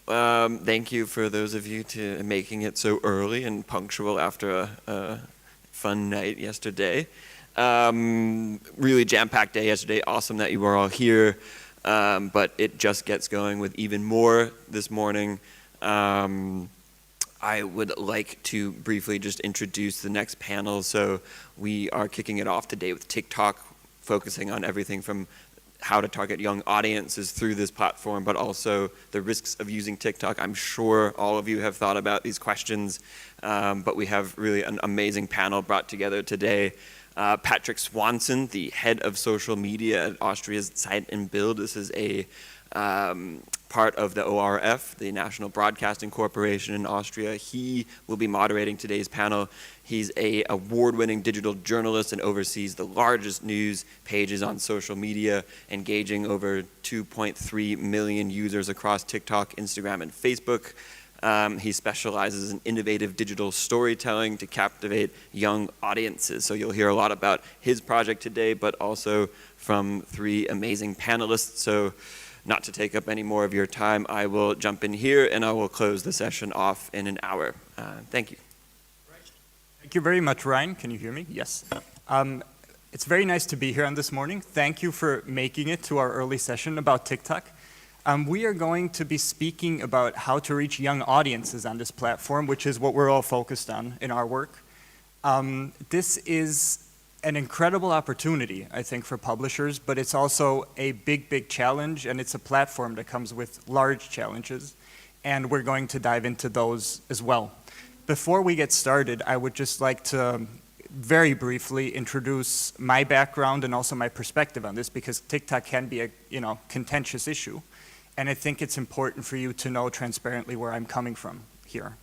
Thank you for those of you to making it so early and punctual after a fun night yesterday. Really jam-packed day yesterday. Awesome that you were all here, but it just gets going with even more this morning. I would like to briefly just introduce the next panel. So we are kicking it off today with TikTok, focusing on everything from how to target young audiences through this platform, but also the risks of using TikTok. I'm sure all of you have thought about these questions, but we have really an amazing panel brought together today. Patrick Swanson, the head of social media at Austria's Zeit and Bild. This is a part of the ORF, the National Broadcasting Corporation in Austria. He will be moderating today's panel. He's an award-winning digital journalist and oversees the largest news pages on social media, engaging over 2.3 million users across TikTok, Instagram, and Facebook. He specializes in innovative digital storytelling to captivate young audiences. So you'll hear a lot about his project today, but also from three amazing panelists. So not to take up any more of your time, I will jump in here and I will close the session off in an hour. Thank you. Thank you very much, Ryan. Can you hear me? Yes. It's very nice to be here on this morning. Thank you for making it to our early session about TikTok. We are going to be speaking about how to reach young audiences on this platform, which is what we're all focused on in our work. This is an incredible opportunity, I think, for publishers, but it's also a big, big challenge, and it's a platform that comes with large challenges, and we're going to dive into those as well. Before we get started, I would just like to very briefly introduce my background and also my perspective on this, because TikTok can be a contentious issue, and I think it's important for you to know transparently where I'm coming from here.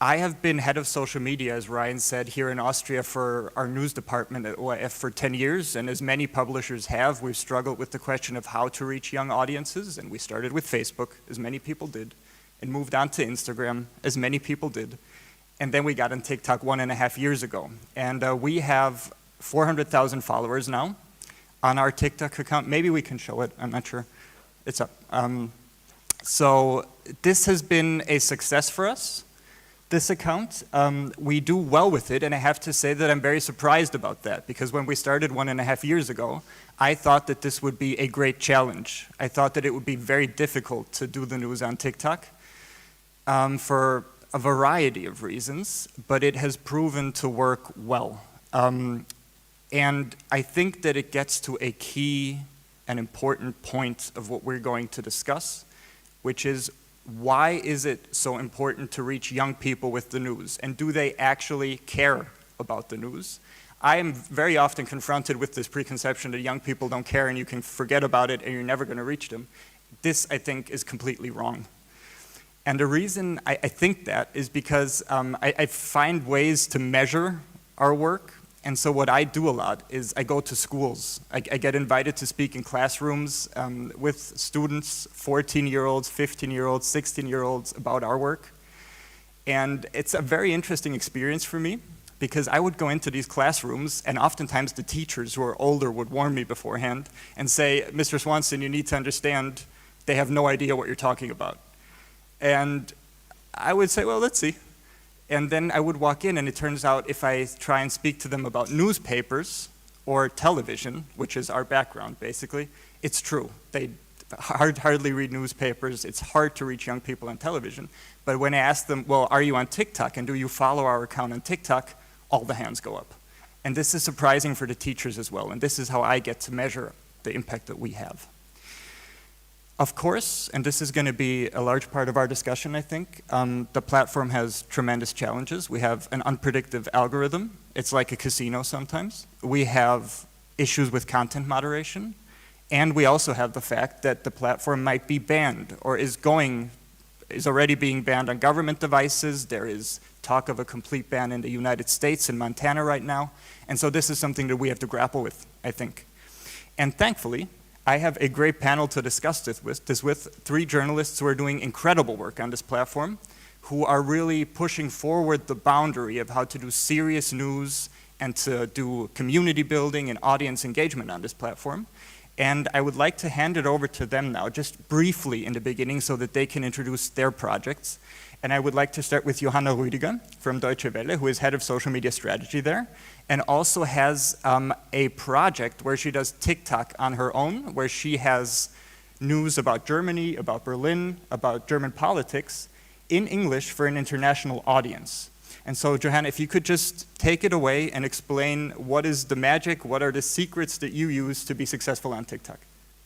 I have been head of social media, as Ryan said, here in Austria for our news department at ORF for 10 years, and as many publishers have, we've struggled with the question of how to reach young audiences, and we started with Facebook, as many people did, and moved on to Instagram, as many people did, and then we got on TikTok 1.5 years ago. And we have 400,000 followers now on our TikTok account. Maybe we can show it, I'm not sure. It's up. So this has been a success for us. This account, we do well with it, and I have to say that I'm very surprised about that, because when we started 1.5 years ago, I thought that this would be a great challenge. I thought that it would be very difficult to do the news on TikTok for a variety of reasons, but it has proven to work well. And I think that it gets to a key and important point of what we're going to discuss, which is, why is it so important to reach young people with the news? And do they actually care about the news? I am very often confronted with this preconception that young people don't care and you can forget about it and you're never going to reach them. This, I think, is completely wrong. And the reason I think that is because I find ways to measure our work. And so what I do a lot is I go to schools. I get invited to speak in classrooms with students, 14-year-olds, 15-year-olds, 16-year-olds, about our work. And it's a very interesting experience for me, because I would go into these classrooms, and oftentimes the teachers who are older would warn me beforehand and say, Mr. Swanson, you need to understand, they have no idea what you're talking about. And I would say, well, let's see. And then I would walk in, and it turns out if I try and speak to them about newspapers or television, which is our background basically, it's true. They hardly read newspapers. It's hard to reach young people on television. But when I ask them, well, are you on TikTok and do you follow our account on TikTok, all the hands go up. And this is surprising for the teachers as well. And this is how I get to measure the impact that we have. Of course, and this is going to be a large part of our discussion, I think, the platform has tremendous challenges. We have an unpredictable algorithm. It's like a casino sometimes. We have issues with content moderation. And we also have the fact that the platform might be banned or is already being banned on government devices. There is talk of a complete ban in the United States and Montana right now. And so this is something that we have to grapple with, I think. And thankfully, I have a great panel to discuss this with three journalists who are doing incredible work on this platform, who are really pushing forward the boundary of how to do serious news and to do community building and audience engagement on this platform. And I would like to hand it over to them now, just briefly in the beginning, so that they can introduce their projects. And I would like to start with Johanna Rüdiger from Deutsche Welle, who is head of social media strategy there, and also has a project where she does TikTok on her own, where she has news about Germany, about Berlin, about German politics in English for an international audience. And so, Johanna, if you could just take it away and explain what is the magic, what are the secrets that you use to be successful on TikTok?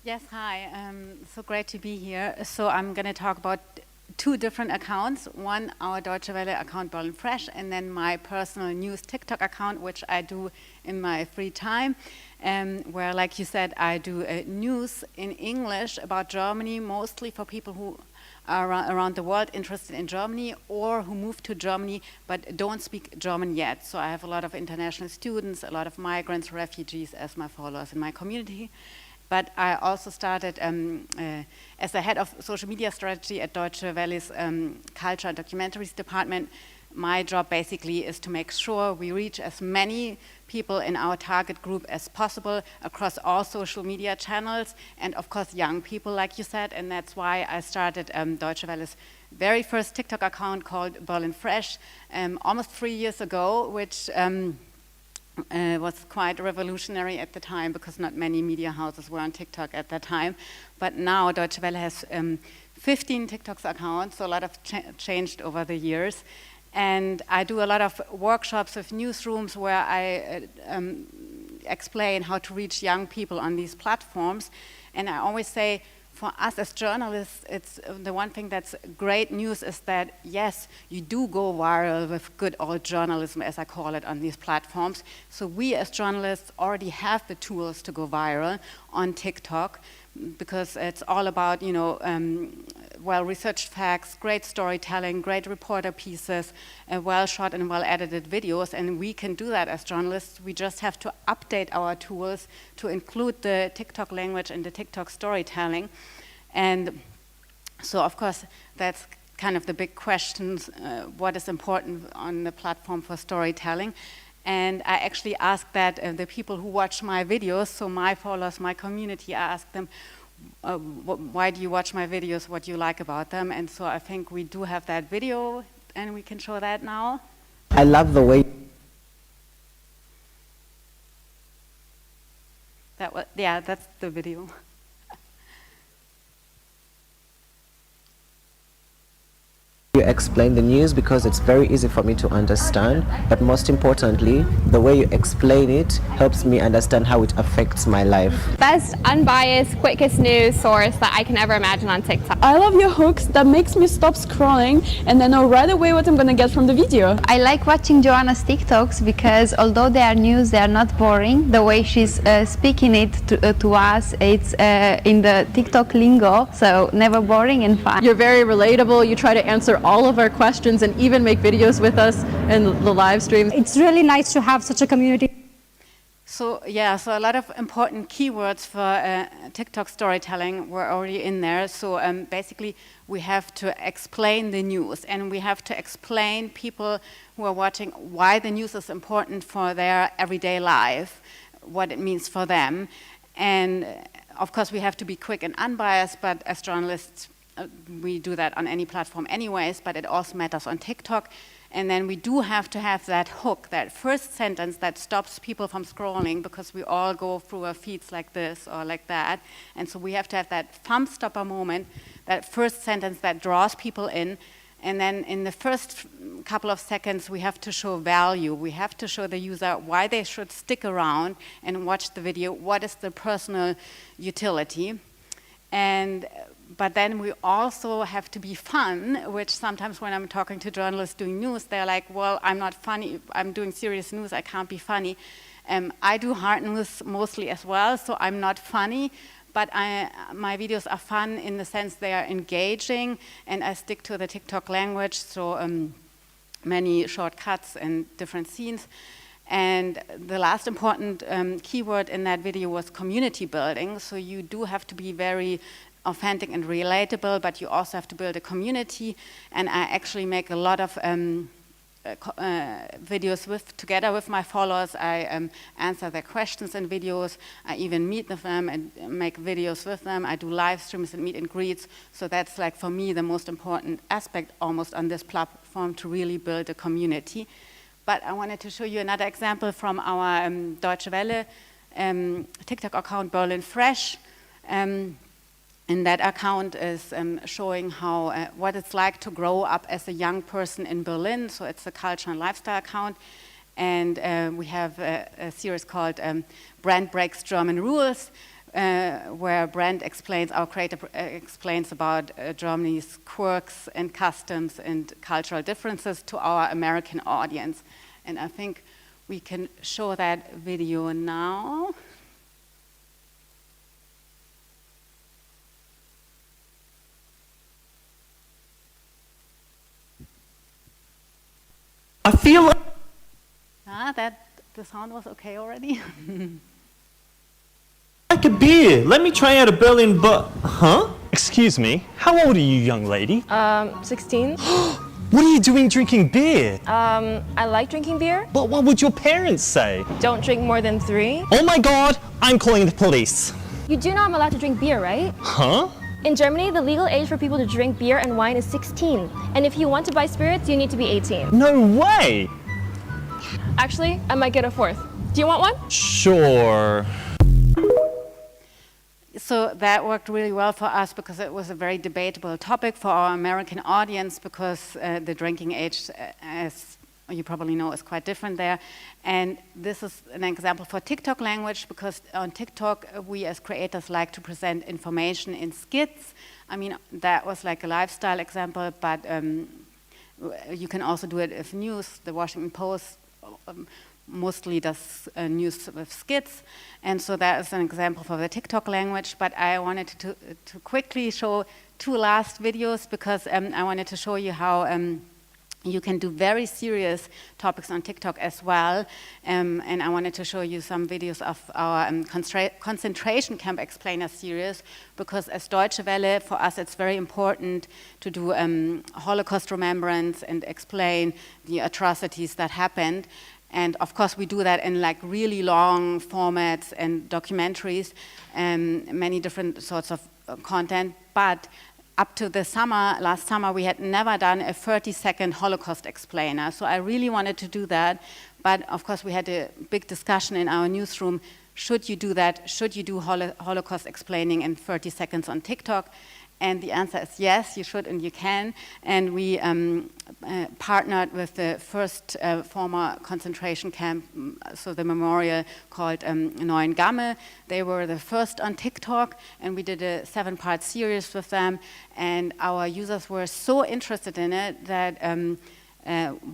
Yes, hi. So great to be here. So I'm going to talk about two different accounts. One, our Deutsche Welle account, Berlin Fresh, and then my personal news TikTok account, which I do in my free time, where, like you said, I do news in English about Germany, mostly for people who are around the world interested in Germany or who moved to Germany but don't speak German yet. So I have a lot of international students, a lot of migrants, refugees as my followers in my community. But I also started as the head of social media strategy at Deutsche Welle's Culture and Documentaries department. My job basically is to make sure we reach as many people in our target group as possible across all social media channels, and of course young people, like you said, and that's why I started Deutsche Welle's very first TikTok account called Berlin Fresh almost 3 years ago, which was quite revolutionary at the time because not many media houses were on TikTok at that time. But now Deutsche Welle has 15 TikTok accounts, so a lot of changed over the years. And I do a lot of workshops with newsrooms where I explain how to reach young people on these platforms. And I always say, for us as journalists, it's the one thing that's great news is that, yes, you do go viral with good old journalism, as I call it, on these platforms. So we as journalists already have the tools to go viral on TikTok because it's all about, you know, well-researched facts, great storytelling, great reporter pieces, well-shot and well-edited videos, and we can do that as journalists. We just have to update our tools to include the TikTok language and the TikTok storytelling. And so, of course, that's kind of the big questions, what is important on the platform for storytelling. And I actually asked that the people who watch my videos, so my followers, my community, I asked them, why do you watch my videos, what do you like about them? And so I think we do have that video, and we can show that now. I love the way That was, yeah, that's the video. you explain the news, because it's very easy for me to understand, but most importantly, the way you explain it helps me understand how it affects my life. Best, unbiased, quickest news source that I can ever imagine on TikTok. I love your hooks that makes me stop scrolling and I know right away what I'm gonna get from the video. I like watching Joanna's TikToks because although they are news, they are not boring. The way she's speaking it to us, it's in the TikTok lingo, so never boring and fun. You're very relatable, you try to answer all of our questions and even make videos with us in the live streams. It's really nice to have such a community. So yeah, so a lot of important keywords for TikTok storytelling were already in there. So basically we have to explain the news, and we have to explain people who are watching why the news is important for their everyday life, what it means for them. And of course we have to be quick and unbiased, but as journalists we do that on any platform anyways, but it also matters on TikTok. And then we do have to have that hook, that first sentence that stops people from scrolling, because we all go through our feeds like this or like that. And so we have to have that thumb stopper moment, that first sentence that draws people in. And then in the first couple of seconds, we have to show value. We have to show the user why they should stick around and watch the video. What is the personal utility? But then we also have to be fun, which sometimes when I'm talking to journalists doing news, they're like, well, I'm not funny, I'm doing serious news, I can't be funny. I do hard news mostly as well, so I'm not funny, but my videos are fun in the sense they are engaging, and I stick to the TikTok language, so many shortcuts and different scenes. And the last important keyword in that video was community building, so you do have to be very authentic and relatable, but you also have to build a community. And I actually make a lot of videos together with my followers. I answer their questions in videos. I even meet with them and make videos with them. I do live streams and meet and greets. So that's like for me the most important aspect almost on this platform, to really build a community. But I wanted to show you another example from our Deutsche Welle TikTok account, Berlin Fresh. And that account is showing how what it's like to grow up as a young person in Berlin. So it's a culture and lifestyle account. And we have a series called Brand Breaks German Rules, where Brand explains, our creator explains about Germany's quirks and customs and cultural differences to our American audience. And I think we can show that video now. I feel like That the sound was okay already. a beer. Let me try out a Berlin Huh? Excuse me, how old are you, young lady? 16. What are you doing drinking beer? I like drinking beer. But what would your parents say? Don't drink more than 3. Oh my god, I'm calling the police. You do know I'm allowed to drink beer, right? Huh? In Germany, the legal age for people to drink beer and wine is 16. And if you want to buy spirits, you need to be 18. No way! Actually, I might get a 4th. Do you want one? Sure. So that worked really well for us because it was a very debatable topic for our American audience, because the drinking age, as you probably know, is quite different there. And this is an example for TikTok language, because on TikTok, we as creators like to present information in skits. I mean, that was like a lifestyle example, but you can also do it with news. The Washington Post mostly does news with skits. And so that is an example for the TikTok language. But I wanted to quickly show 2 last videos, because I wanted to show you how you can do very serious topics on TikTok as well. And I wanted to show you some videos of our concentration camp explainer series, because as Deutsche Welle, for us it's very important to do Holocaust remembrance and explain the atrocities that happened. And of course we do that in like really long formats and documentaries, many different sorts of content. But up to the summer, last summer, we had never done a 30-second Holocaust explainer. So I really wanted to do that. But of course, we had a big discussion in our newsroom. Should you do that? Should you do Holocaust explaining in 30 seconds on TikTok? And the answer is yes, you should and you can. And we partnered with the first former concentration camp, so the memorial called Neuengamme. They were the first on TikTok, and we did a 7-part series with them. And our users were so interested in it that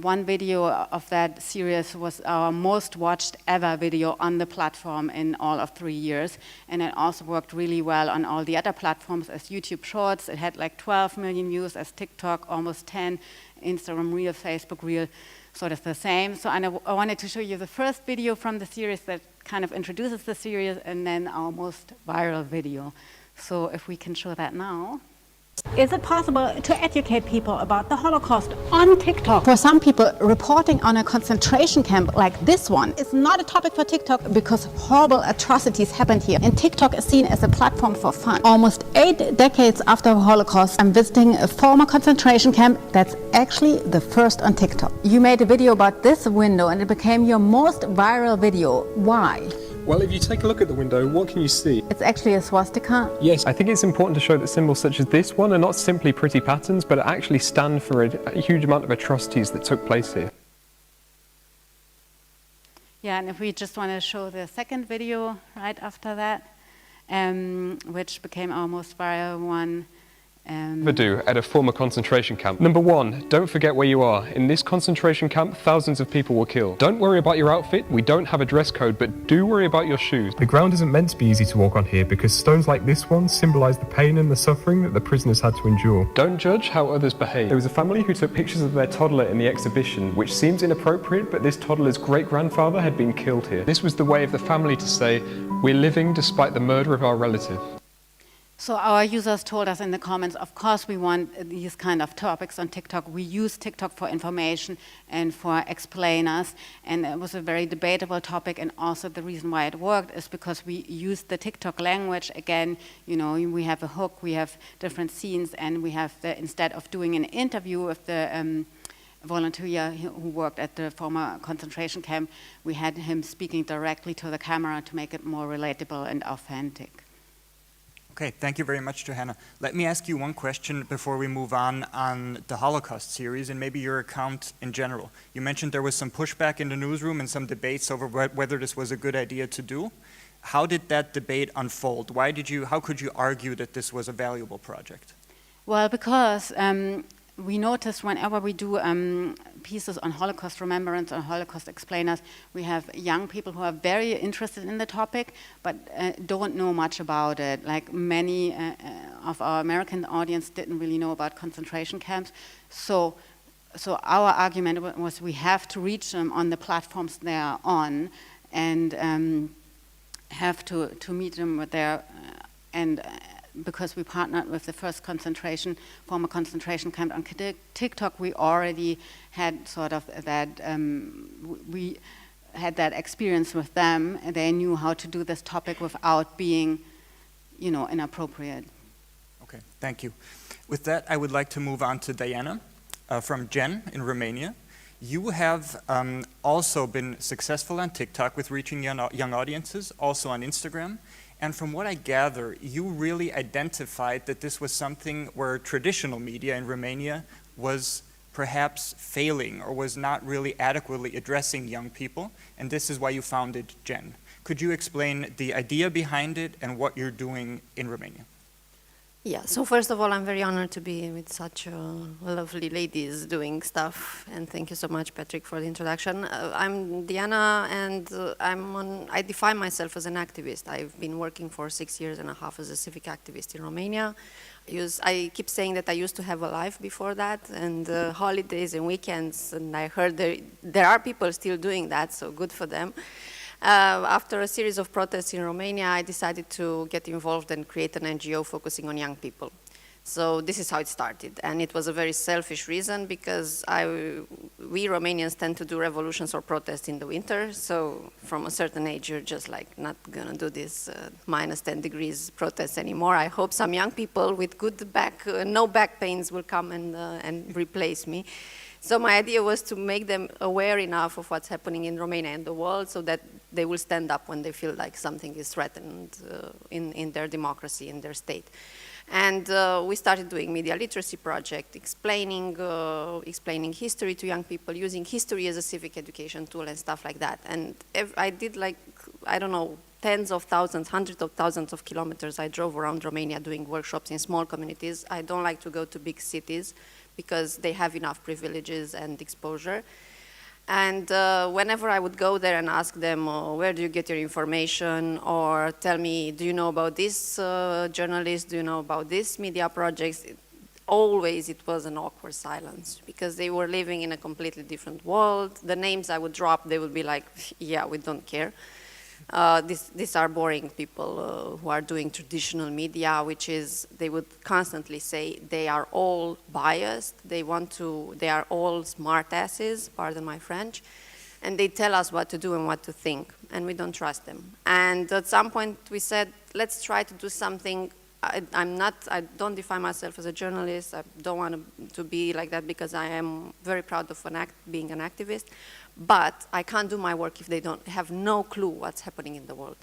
one video of that series was our most watched ever video on the platform in all of 3 years. And it also worked really well on all the other platforms as YouTube Shorts. It had like 12 million views, as TikTok, almost 10, Instagram Reel, Facebook Reel, sort of the same. So I wanted to show you the first video from the series that kind of introduces the series, and then our most viral video. So if we can show that now. Is it possible to educate people about the Holocaust on TikTok? For some people, reporting on a concentration camp like this one is not a topic for TikTok because horrible atrocities happened here. And TikTok is seen as a platform for fun. Almost 8 decades after the Holocaust, I'm visiting a former concentration camp that's actually the first on TikTok. You made a video about this window and it became your most viral video. Why? Well, if you take a look at the window, what can you see? It's actually a swastika. Yes, I think it's important to show that symbols such as this one are not simply pretty patterns, but actually stand for a huge amount of atrocities that took place here. Yeah, and if we just want to show the second video right after that, which became our most viral one. Do at a former concentration camp. Number 1, don't forget where you are. In this concentration camp, thousands of people were killed. Don't worry about your outfit. We don't have a dress code, but do worry about your shoes. The ground isn't meant to be easy to walk on here because stones like this one symbolize the pain and the suffering that the prisoners had to endure. Don't judge how others behave. There was a family who took pictures of their toddler in the exhibition, which seems inappropriate, but this toddler's great-grandfather had been killed here. This was the way of the family to say, we're living despite the murder of our relative. So our users told us in the comments, of course we want these kind of topics on TikTok. We use TikTok for information and for explainers, and it was a very debatable topic, and also the reason why it worked is because we used the TikTok language. Again, you know, we have a hook, we have different scenes, and we have instead of doing an interview with the volunteer who worked at the former concentration camp, we had him speaking directly to the camera to make it more relatable and authentic. Okay, thank you very much, Johanna. Let me ask you one question before we move on the Holocaust series and maybe your account in general. You mentioned there was some pushback in the newsroom and some debates over whether this was a good idea to do. How did that debate unfold? How could you argue that this was a valuable project? Well, because we noticed whenever we do pieces on Holocaust remembrance or Holocaust explainers, we have young people who are very interested in the topic, but don't know much about it. Like many of our American audience didn't really know about concentration camps. So our argument was we have to reach them on the platforms they are on, and have to meet them with their because we partnered with the first former concentration camp on TikTok, we already had sort of that, we had that experience with them, and they knew how to do this topic without being, you know, inappropriate. Okay, thank you. With that, I would like to move on to Diana from Gen in Romania. You have also been successful on TikTok with reaching young audiences, also on Instagram. And from what I gather, you really identified that this was something where traditional media in Romania was perhaps failing or was not really adequately addressing young people, and this is why you founded Gen. Could you explain the idea behind it and what you're doing in Romania? Yeah, so first of all, I'm very honored to be with such lovely ladies doing stuff, and thank you so much, Patrick, for the introduction. I'm Diana, and I define myself as an activist. I've been working for 6 years and a half as a civic activist in Romania. I keep saying that I used to have a life before that, and holidays and weekends, and I heard there are people still doing that, so good for them. After a series of protests in Romania, I decided to get involved and create an NGO focusing on young people. So this is how it started, and it was a very selfish reason because we Romanians tend to do revolutions or protests in the winter, so from a certain age you're just like not gonna do this minus 10 degrees protests anymore. I hope some young people with good no back pains will come and replace me. So my idea was to make them aware enough of what's happening in Romania and the world so that they will stand up when they feel like something is threatened in their democracy, in their state. And we started doing media literacy project, explaining history to young people, using history as a civic education tool and stuff like that. And I did like, I don't know, tens of thousands, hundreds of thousands of kilometers. I drove around Romania doing workshops in small communities. I don't like to go to big cities because they have enough privileges and exposure. And whenever I would go there and ask them, where do you get your information? Or tell me, do you know about this journalist? Do you know about this media projects? Always it was an awkward silence because they were living in a completely different world. The names I would drop, they would be like, yeah, we don't care. These are boring people who are doing traditional media, which is, they would constantly say they are all biased, they are all smart asses, pardon my French, and they tell us what to do and what to think, and we don't trust them. And at some point we said, let's try to do something. I don't define myself as a journalist, I don't want to be like that because I am very proud of being an activist. But I can't do my work if they don't have no clue what's happening in the world.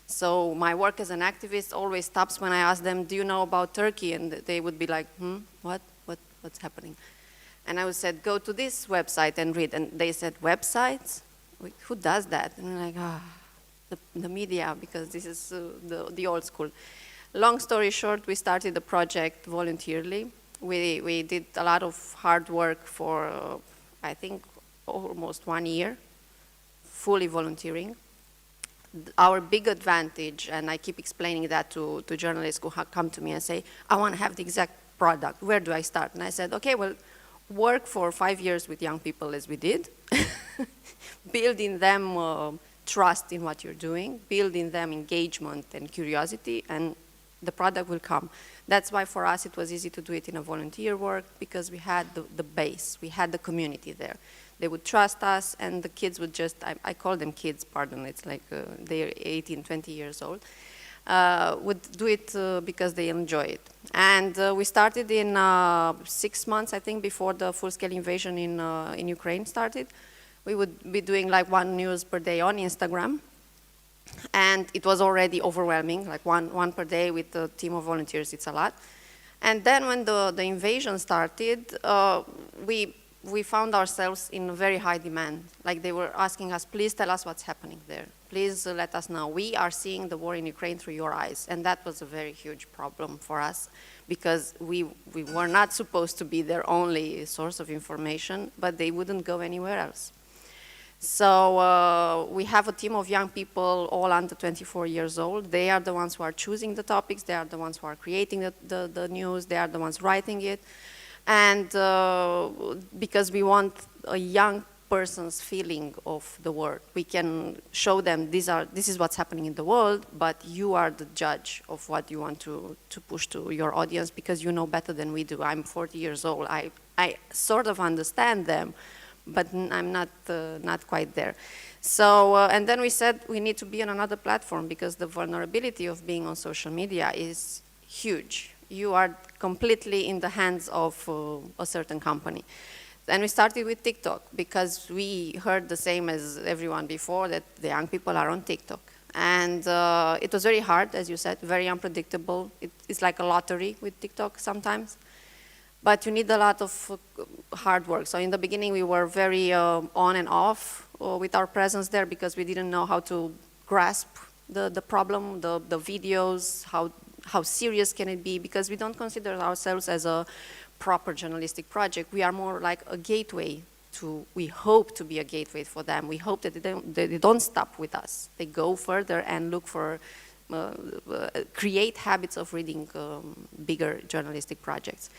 So my work as an activist always stops when I ask them, do you know about Turkey? And they would be like, what's happening? And I would say, go to this website and read. And they said, websites? Who does that? And I'm like, the media, because this is the old school. Long story short, we started the project voluntarily. We did a lot of hard work for, I think, almost 1 year, fully volunteering. Our big advantage, and I keep explaining that to journalists who come to me and say, I want to have the exact product, where do I start? And I said, okay, well, work for 5 years with young people as we did, building them trust in what you're doing, building them engagement and curiosity, and the product will come. That's why for us it was easy to do it in a volunteer work, because we had the base, we had the community there. They would trust us, and the kids would just, I call them kids, pardon, it's like they're 18, 20 years old, would do it because they enjoy it. And we started in 6 months, I think, before the full-scale invasion in Ukraine started. We would be doing like 1 news per day on Instagram. And it was already overwhelming, like one per day with a team of volunteers, it's a lot. And then when the invasion started, we found ourselves in very high demand. Like they were asking us, please tell us what's happening there. Please let us know. We are seeing the war in Ukraine through your eyes. And that was a very huge problem for us, because we were not supposed to be their only source of information, but they wouldn't go anywhere else. So we have a team of young people, all under 24 years old. They are the ones who are choosing the topics. They are the ones who are creating the news. They are the ones writing it. And because we want a young person's feeling of the world, we can show them this is what's happening in the world, but you are the judge of what you want to push to your audience, because you know better than we do. I'm 40 years old. I sort of understand them, but I'm not quite there. So, and then we said we need to be on another platform, because the vulnerability of being on social media is huge. You are completely in the hands of a certain company. And we started with TikTok, because we heard the same as everyone before, that the young people are on TikTok. And it was very hard, as you said, very unpredictable. It's like a lottery with TikTok sometimes. But you need a lot of hard work. So in the beginning, we were very on and off with our presence there, because we didn't know how to grasp the problem, the videos, how serious can it be, because we don't consider ourselves as a proper journalistic project. We are more like a gateway we hope to be a gateway for them. We hope that they don't stop with us. They go further and look for, create habits of reading bigger journalistic projects.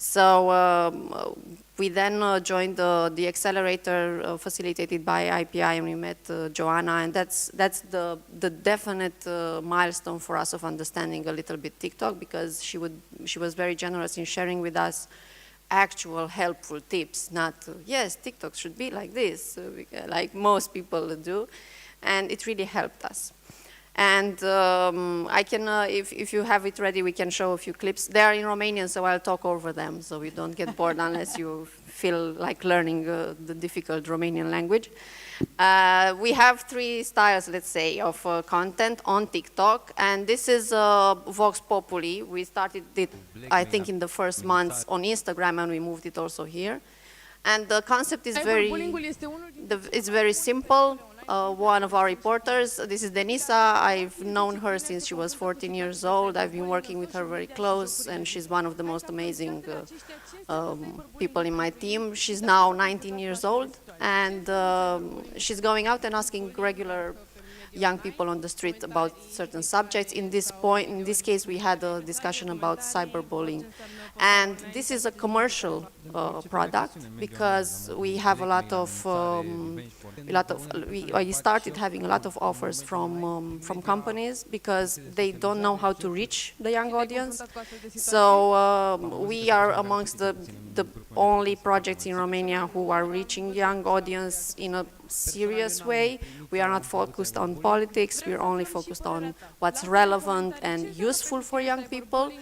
So we then joined the accelerator facilitated by IPI, and we met Joanna, and that's the definite milestone for us of understanding a little bit TikTok, because she was very generous in sharing with us actual helpful tips, not yes, TikTok should be like this, like most people do, and it really helped us. And I can, if you have it ready, we can show a few clips. They are in Romanian, so I'll talk over them, so we don't get bored unless you feel like learning the difficult Romanian language. We have 3 styles, let's say, of content on TikTok, and this is Vox Populi. We started it, I think, in the first months on Instagram, and we moved it also here. And the concept is very simple. One of our reporters, this is Denisa. I've known her since she was 14 years old. I've been working with her very close, and she's one of the most amazing people in my team. She's now 19 years old, and she's going out and asking regular young people on the street about certain subjects. In this case, we had a discussion about cyberbullying. And this is a commercial product, because we have we started having a lot of offers from companies, because they don't know how to reach the young audience. So we are amongst the only projects in Romania who are reaching young audience in a serious way. We are not focused on politics. We're only focused on what's relevant and useful for young people.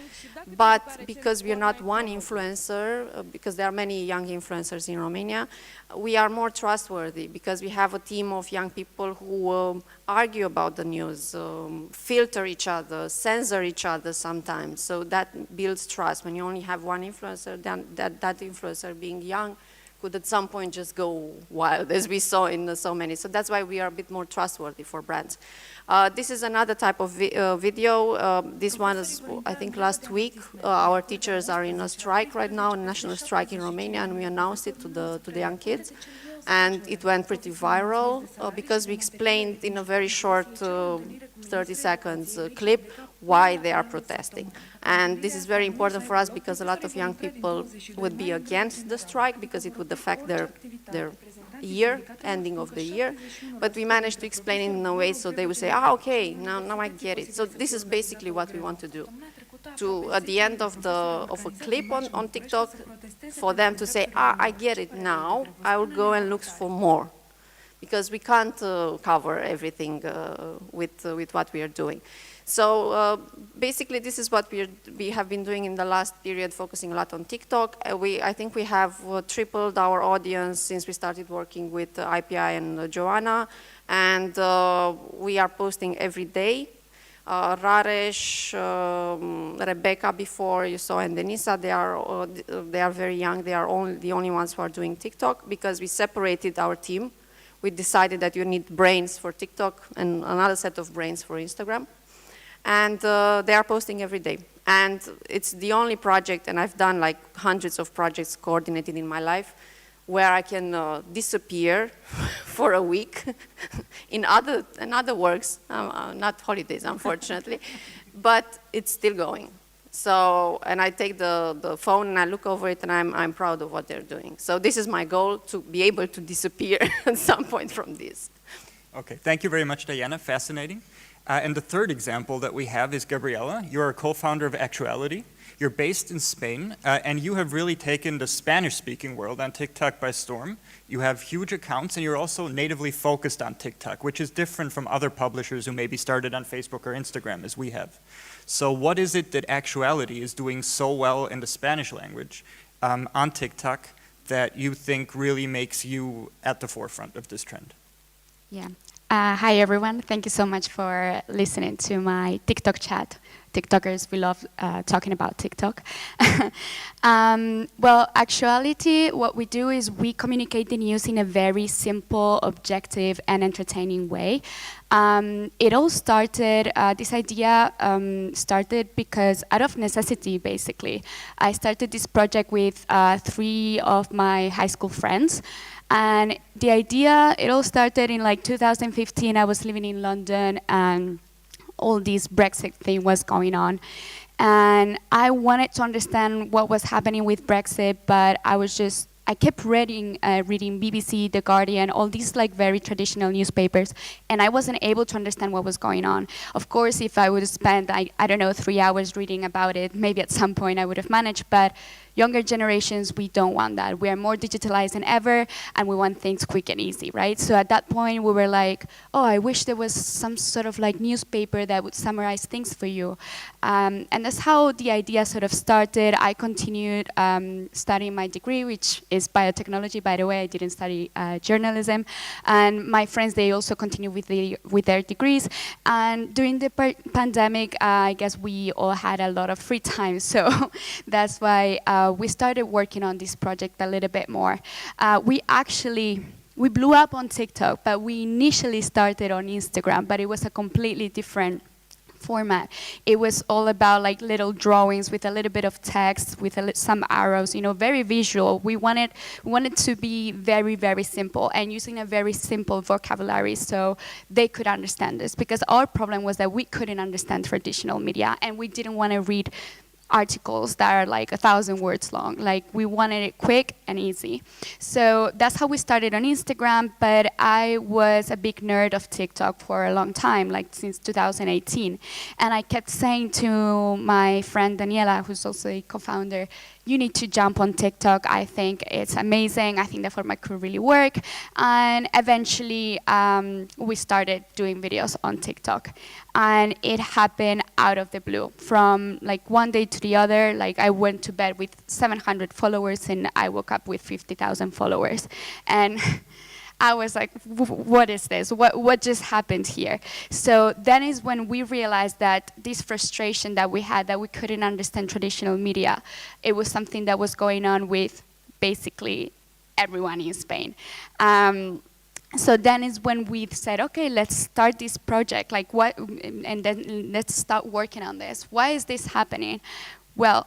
But because we are not one influencer, because there are many young influencers in Romania, we are more trustworthy, because we have a team of young people who argue about the news, filter each other, censor each other sometimes. So that builds trust. When you only have one influencer, then that influencer, being young, could at some point just go wild, as we saw in so many. So that's why we are a bit more trustworthy for brands. This is another type of video. This one is, I think, last week. Our teachers are in a strike right now, a national strike in Romania, and we announced it to the young kids. And it went pretty viral because we explained in a very short 30 seconds clip why they are protesting. And this is very important for us, because a lot of young people would be against the strike, because it would affect their year, ending of the year, but we managed to explain it in a way so they would say, okay, now I get it. So this is basically what we want to do. To, at the end of a clip on TikTok, for them to say, I get it now, I will go and look for more. Because we can't cover everything with what we are doing. So basically, this is what we have been doing in the last period, focusing a lot on TikTok. I think we have tripled our audience since we started working with IPI and Joanna, and we are posting every day. Raresh, Rebecca before you saw, and Denisa, they are very young. They are the only ones who are doing TikTok because we separated our team. We decided that you need brains for TikTok and another set of brains for Instagram. And they are posting every day. And it's the only project, and I've done like hundreds of projects coordinated in my life, where I can disappear for a week in other works, not holidays, unfortunately, but it's still going. So, and I take the phone and I look over it and I'm proud of what they're doing. So this is my goal, to be able to disappear at some point from this. Okay, thank you very much, Diana, fascinating. And the third example that we have is Gabriela. You're a co-founder of Actuality. You're based in Spain, and you have really taken the Spanish-speaking world on TikTok by storm. You have huge accounts, and you're also natively focused on TikTok, which is different from other publishers who maybe started on Facebook or Instagram, as we have. So what is it that Actuality is doing so well in the Spanish language on TikTok that you think really makes you at the forefront of this trend? Yeah. Hi, everyone. Thank you so much for listening to my TikTok chat. TikTokers, we love talking about TikTok. Well, Actuality, what we do is we communicate the news in a very simple, objective, and entertaining way. It all started, this idea started because out of necessity, basically. I started this project with 3 of my high school friends. And the idea, it all started in like 2015. I was living in London and all this Brexit thing was going on. And I wanted to understand what was happening with Brexit, but I kept reading BBC, The Guardian, all these like very traditional newspapers, and I wasn't able to understand what was going on. Of course, if I would spend, I don't know, 3 hours reading about it, maybe at some point I would have managed, but younger generations, we don't want that. We are more digitalized than ever, and we want things quick and easy, right? So at that point, we were like, oh, I wish there was some sort of like newspaper that would summarize things for you. And that's how the idea sort of started. I continued studying my degree, which is biotechnology, by the way. I didn't study journalism. And my friends, they also continued with their degrees. And during the pandemic, I guess we all had a lot of free time. So that's why we started working on this project a little bit more. We blew up on TikTok, but we initially started on Instagram, but it was a completely different format. It was all about like little drawings with a little bit of text, with some arrows, you know, very visual. We wanted to be very, very simple and using a very simple vocabulary so they could understand this, because our problem was that we couldn't understand traditional media and we didn't want to read articles that are like 1,000 words long. Like, we wanted it quick and easy. So that's how we started on Instagram, but I was a big nerd of TikTok for a long time, like since 2018. And I kept saying to my friend Daniela, who's also a co-founder, you need to jump on TikTok. I think it's amazing. I think the format could really work. And eventually, we started doing videos on TikTok. And it happened out of the blue. From like one day to the other, like I went to bed with 700 followers and I woke up with 50,000 followers. And I was like, what is this? What just happened here? So then is when we realized that this frustration that we had, that we couldn't understand traditional media, it was something that was going on with basically everyone in Spain. So then is when we said, okay, let's start this project. Like what? And then let's start working on this. Why is this happening? Well,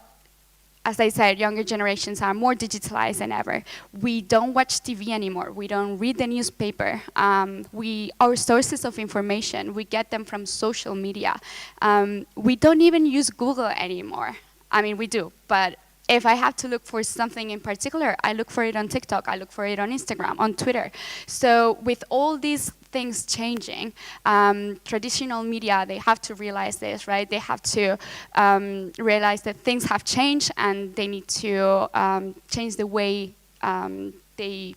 as I said, younger generations are more digitalized than ever. We don't watch TV anymore. We don't read the newspaper. Our sources of information, we get them from social media. We don't even use Google anymore. I mean, we do, but if I have to look for something in particular, I look for it on TikTok, I look for it on Instagram, on Twitter. So with all these things changing, traditional media, they have to realize this, right? They have to realize that things have changed and they need to change the way they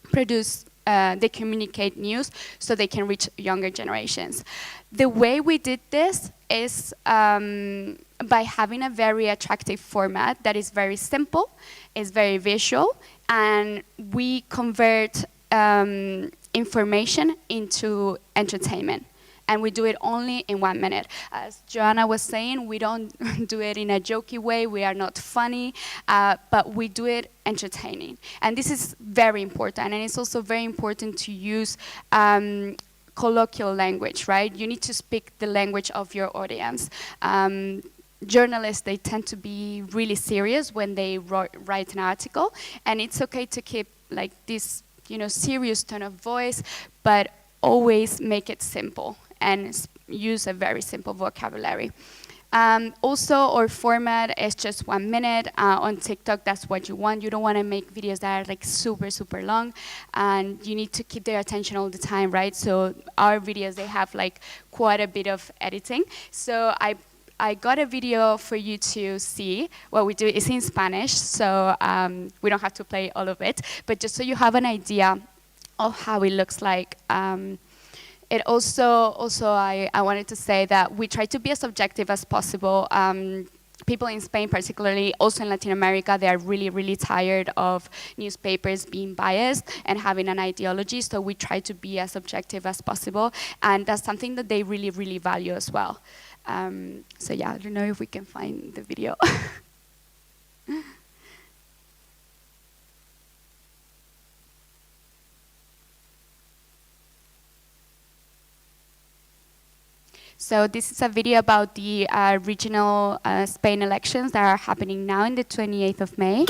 produce, they communicate news so they can reach younger generations. The way we did this is by having a very attractive format that is very simple, is very visual, and we convert information into entertainment. And we do it only in 1 minute. As Joanna was saying, we don't do it in a jokey way, we are not funny, but we do it entertaining. And this is very important, and it's also very important to use colloquial language, right? You need to speak the language of your audience. Journalists, they tend to be really serious when they write an article, and it's okay to keep like this, serious tone of voice, but always make it simple and use a very simple vocabulary. Also, our format is just 1 minute. On TikTok, that's what you want. You don't want to make videos that are like super, super long, and you need to keep their attention all the time, right? So our videos, they have like quite a bit of editing. So I got a video for you to see. What we do is in Spanish, so we don't have to play all of it, but just so you have an idea of how it looks like. It also I wanted to say that we try to be as objective as possible. People in Spain, particularly, also in Latin America, they are really, really tired of newspapers being biased and having an ideology, so we try to be as objective as possible, and that's something that they really, really value as well. So yeah, I don't know if we can find the video. So this is a video about the regional Spain elections that are happening now in the 28th of May.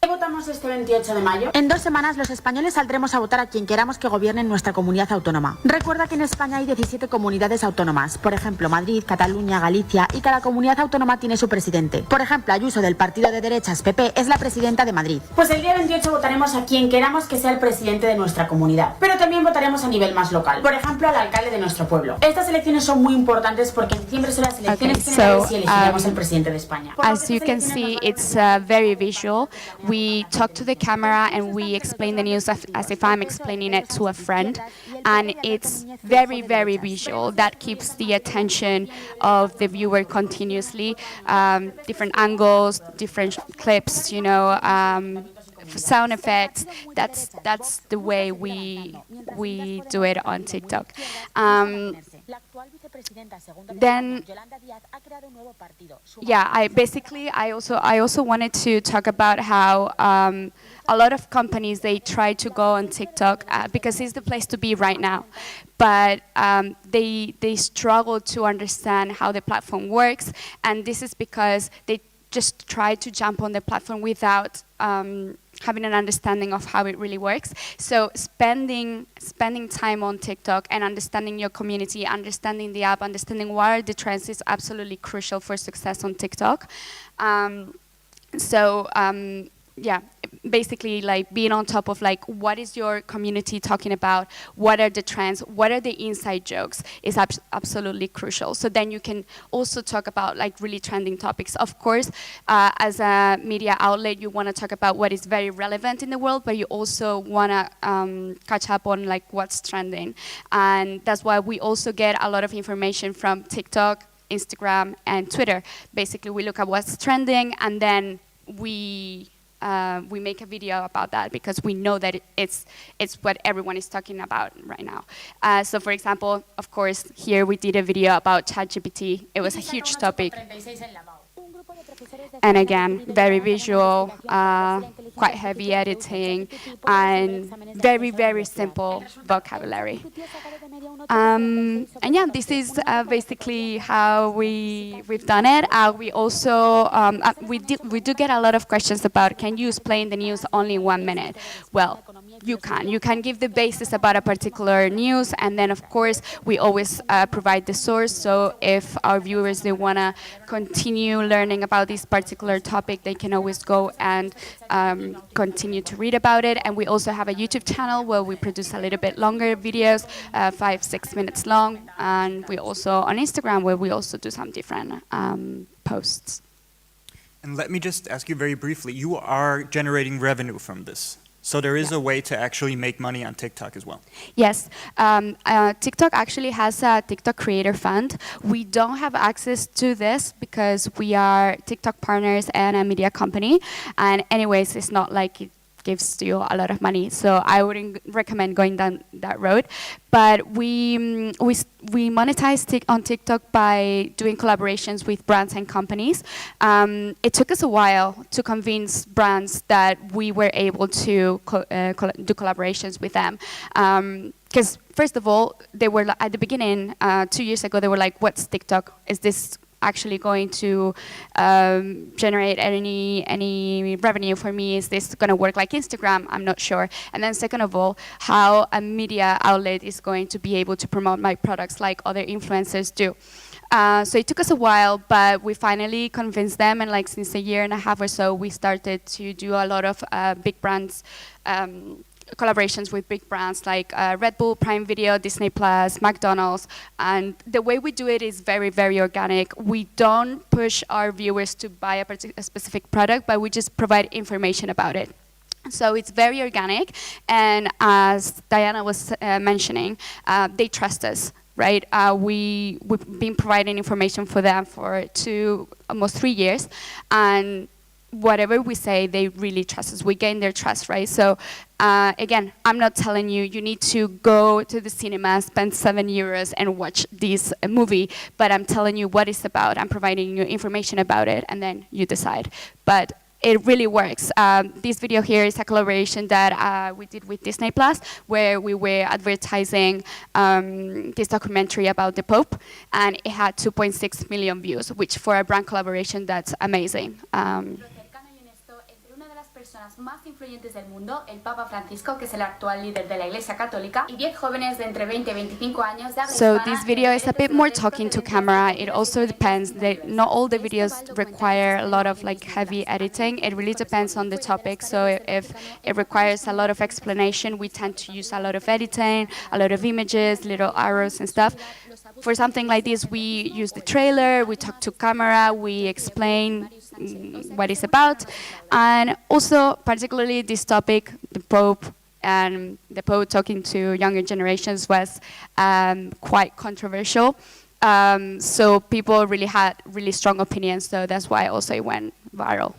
¿Qué votamos este 28 de mayo? En 2 semanas los españoles saldremos a votar a quien queramos que gobierne en nuestra comunidad autónoma. Recuerda que en España hay 17 comunidades autónomas, por ejemplo Madrid, Cataluña, Galicia, y cada comunidad autónoma tiene su presidente. Por ejemplo, Ayuso del partido de derechas PP es la presidenta de Madrid. Pues el día 28 votaremos a quien queramos que sea el presidente de nuestra comunidad, pero también votaremos a nivel más local, por ejemplo al alcalde de nuestro pueblo. Estas elecciones son muy importantes porque en diciembre son las elecciones generales y elegiremos el presidente de España. As you can see, it's very visual. We talk to the camera and we explain the news as if I'm explaining it to a friend, and it's very, very visual. That keeps the attention of the viewer continuously. Different angles, different clips, sound effects. That's the way we do it on TikTok. Then, yeah, I also wanted to talk about how a lot of companies, they try to go on TikTok because it's the place to be right now, but they struggle to understand how the platform works, and this is because they just try to jump on the platform without having an understanding of how it really works. So spending time on TikTok and understanding your community, understanding the app, understanding what are the trends is absolutely crucial for success on TikTok. Yeah, basically like being on top of like what is your community talking about, what are the trends, what are the inside jokes is absolutely crucial. So then you can also talk about like really trending topics. Of course, as a media outlet, you want to talk about what is very relevant in the world, but you also want to catch up on like what's trending. And that's why we also get a lot of information from TikTok, Instagram, and Twitter. Basically, we look at what's trending, and then we make a video about that because we know that it's what everyone is talking about right now. So for example, of course, here we did a video about ChatGPT. It was a huge topic. And again, very visual, quite heavy editing, and very, very simple vocabulary. And yeah, this is basically how we've done it. We also we do get a lot of questions about, can you explain the news only in 1 minute? Well, you can give the basis about a particular news, and then of course we always provide the source. So if our viewers, they want to continue learning about this particular topic, they can always go and continue to read about it. And we also have a YouTube channel where we produce a little bit longer videos, 5-6 minutes long, and we also on Instagram where we also do some different posts. And let me just ask you very briefly, you are generating revenue from this. So there is a way to actually make money on TikTok as well. Yes, TikTok actually has a TikTok Creator Fund. We don't have access to this because we are TikTok partners and a media company. And anyways, it's not like it gives you a lot of money, so I wouldn't recommend going down that road. But we monetize on TikTok by doing collaborations with brands and companies. It took us a while to convince brands that we were able to do collaborations with them. Because first of all, they were at the beginning, 2 years ago, they were like, "What's TikTok? Is this actually going to generate any revenue for me? Is this going to work like Instagram? I'm not sure." And then second of all, how a media outlet is going to be able to promote my products like other influencers do. So it took us a while, but we finally convinced them, and like since a year and a half or so, we started to do a lot of big brands, collaborations with big brands like Red Bull, Prime Video, Disney Plus, McDonald's. And the way we do it is very, very organic. We don't push our viewers to buy a specific product, but we just provide information about it. So it's very organic, and as Diana was mentioning, they trust us, right? We've been providing information for them for almost 3 years, and whatever we say, they really trust us. We gain their trust, right? So again, I'm not telling you need to go to the cinema, spend €7 and watch this movie, but I'm telling you what it's about. I'm providing you information about it, and then you decide. But it really works. This video here is a collaboration that we did with Disney Plus, where we were advertising this documentary about the Pope, and it had 2.6 million views, which for a brand collaboration, that's amazing. Personas más influyentes del mundo, el Papa Francisco, que es el actual líder de la Iglesia Católica, y 10 jóvenes de entre 20 y 25 años de habla So hispana. this video is a bit more talking to camera. It also depends that not all the videos require a lot of like heavy editing. It really depends on the topic. So if it requires a lot of explanation, we tend to use a lot of editing, a lot of images, little arrows and stuff. For something like this, we use the trailer, we talk to camera, we explain what it's about. And also, particularly this topic, the Pope, and the Pope talking to younger generations was quite controversial. So people really had really strong opinions, so that's why also it went viral.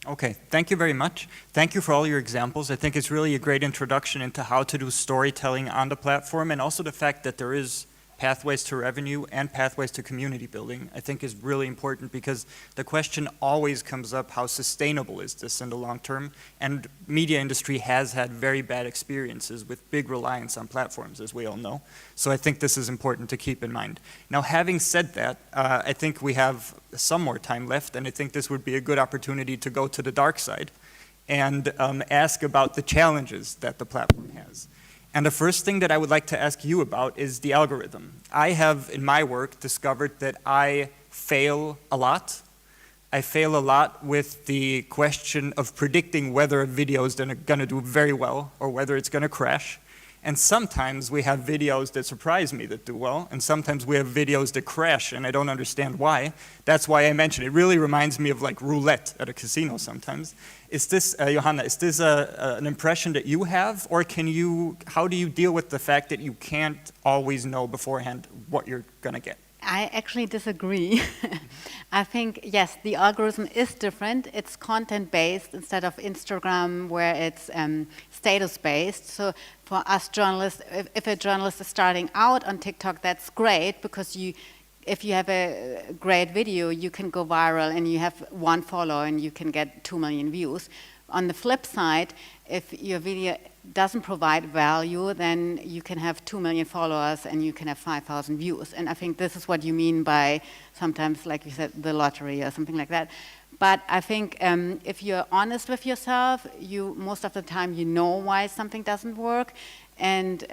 Okay, thank you very much. Thank you for all your examples. I think it's really a great introduction into how to do storytelling on the platform, and also the fact that there is pathways to revenue and pathways to community building, I think is really important, because the question always comes up, how sustainable is this in the long term? And media industry has had very bad experiences with big reliance on platforms, as we all know. So I think this is important to keep in mind. Now, having said that, I think we have some more time left, and I think this would be a good opportunity to go to the dark side and ask about the challenges that the platform has. And the first thing that I would like to ask you about is the algorithm. I have, in my work, discovered that I fail a lot. I fail a lot with the question of predicting whether a video is going to do very well or whether it's going to crash. And sometimes we have videos that surprise me that do well, and sometimes we have videos that crash, and I don't understand why. That's why I mentioned it. It really reminds me of like roulette at a casino sometimes. Is this, Johanna, is this an impression that you have, or how do you deal with the fact that you can't always know beforehand what you're going to get? I actually disagree. I think, yes, the algorithm is different. It's content-based instead of Instagram, where it's status-based. So for us journalists, if a journalist is starting out on TikTok, that's great, because if you have a great video, you can go viral and you have one follower and you can get 2 million views. On the flip side, if your video doesn't provide value, then you can have 2 million followers and you can have 5,000 views. And I think this is what you mean by sometimes, like you said, the lottery or something like that. But I think if you're honest with yourself, most of the time you know why something doesn't work, and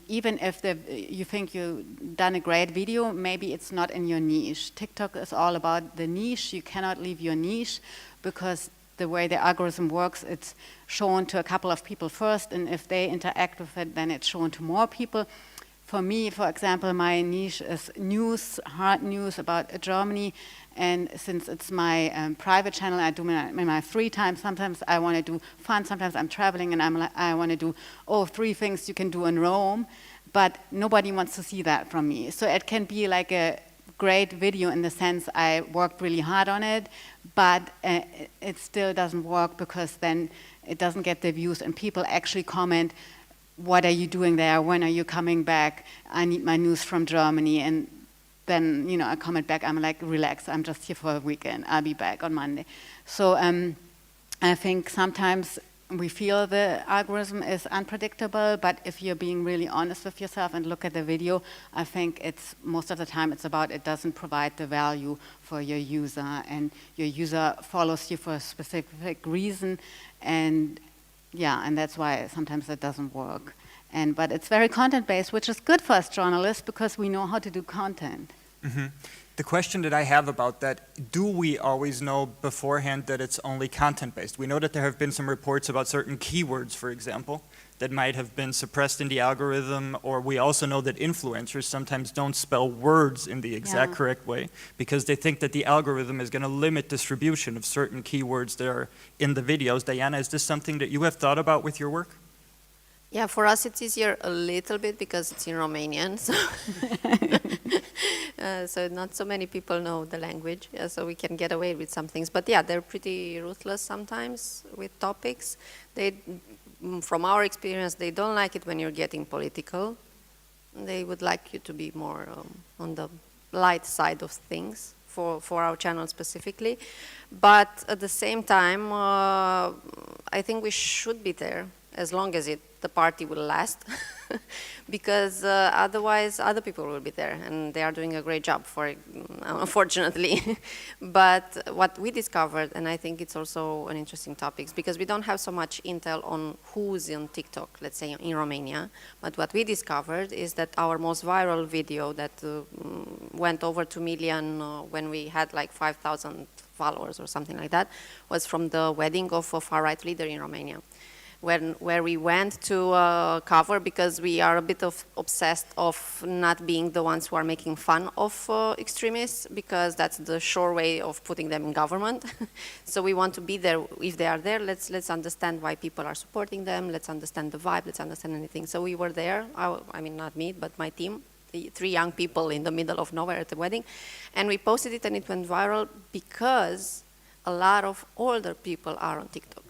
even if you think you've done a great video, maybe it's not in your niche. TikTok is all about the niche. You cannot leave your niche because the way the algorithm works, it's shown to a couple of people first, and if they interact with it, then it's shown to more people. For me, for example, my niche is news, hard news about Germany, and since it's my private channel, I do in my free time. Sometimes I want to do fun, sometimes I'm traveling and I want to do, 3 things you can do in Rome, but nobody wants to see that from me. So it can be like a great video in the sense I worked really hard on it, but it still doesn't work because then it doesn't get the views and people actually comment, what are you doing there? When are you coming back? I need my news from Germany. And then, I comment back, I'm like, relax, I'm just here for a weekend. I'll be back on Monday. So I think sometimes we feel the algorithm is unpredictable, but if you're being really honest with yourself and look at the video, I think it's most of the time it's about it doesn't provide the value for your user, and your user follows you for a specific reason, and that's why sometimes it doesn't work. But it's very content-based, which is good for us journalists because we know how to do content. Mm-hmm. The question that I have about that, do we always know beforehand that it's only content-based? We know that there have been some reports about certain keywords, for example, that might have been suppressed in the algorithm, or we also know that influencers sometimes don't spell words in the exact correct way because they think that the algorithm is going to limit distribution of certain keywords that are in the videos. Diana, is this something that you have thought about with your work? Yeah, for us it's easier a little bit because it's in Romanian, so, so not so many people know the language, so we can get away with some things. But yeah, they're pretty ruthless sometimes with topics. From our experience, they don't like it when you're getting political. They would like you to be more on the light side of things for our channel specifically. But at the same time, I think we should be there as long as the party will last, because otherwise other people will be there, and they are doing a great job for it, unfortunately. But what we discovered, and I think it's also an interesting topic, because we don't have so much intel on who's on TikTok, let's say in Romania, but what we discovered is that our most viral video that went over 2 million when we had like 5,000 followers or something like that, was from the wedding of a far-right leader in Romania. Where we went to cover, because we are a bit obsessed of not being the ones who are making fun of extremists, because that's the sure way of putting them in government. So we want to be there. If they are there, let's understand why people are supporting them, let's understand the vibe, let's understand anything. So we were there, I mean not me, but my team, 3 young people in the middle of nowhere at the wedding, and we posted it and it went viral because a lot of older people are on TikTok.